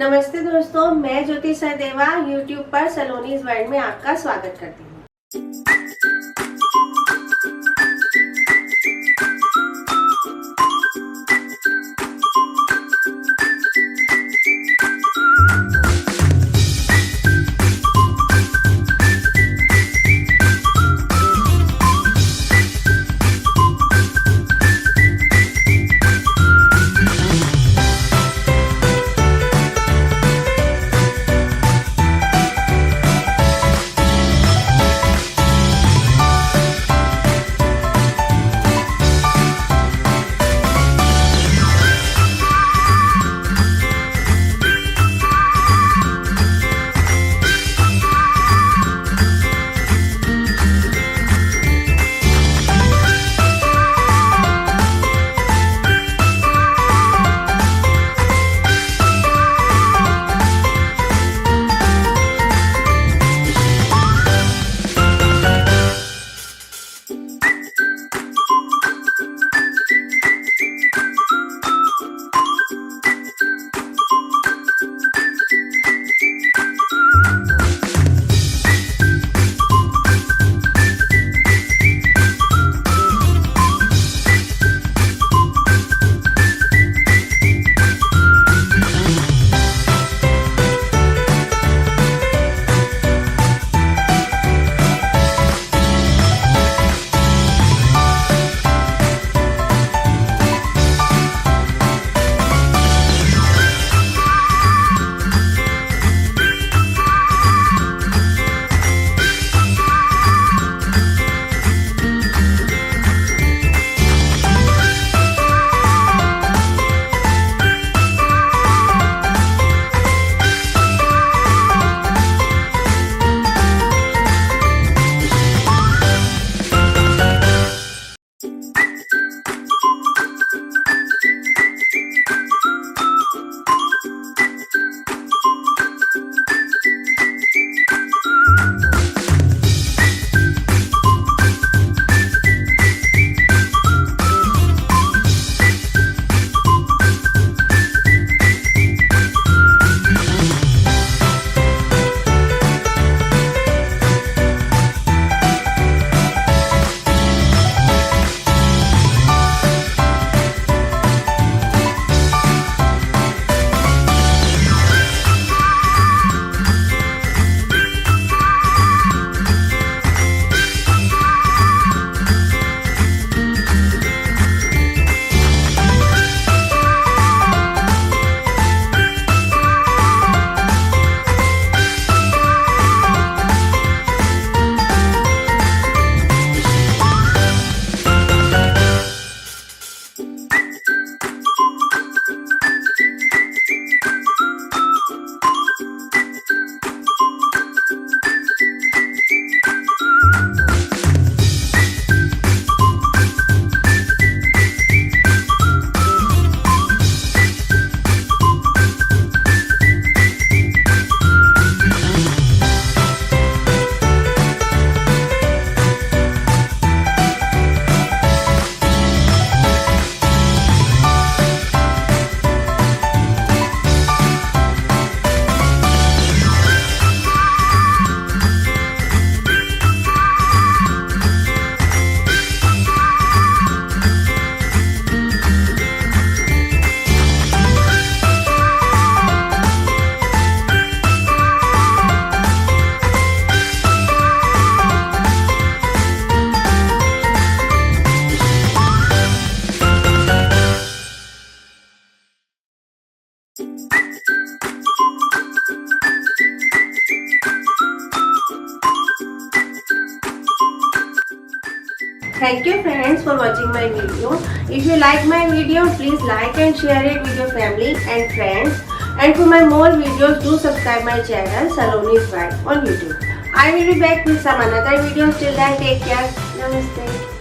नमस्ते दोस्तों, मैं ज्योति सचदेवा यूट्यूब पर सलोनी वर्ल्ड में आपका स्वागत करती हूँ। Thank you friends for watching my video. If you like my video, please like and share it with your family and friends. And for my more videos, do subscribe my channel Saloni's World on YouTube. I will be back with some another videos. Till then, take care. Namaste.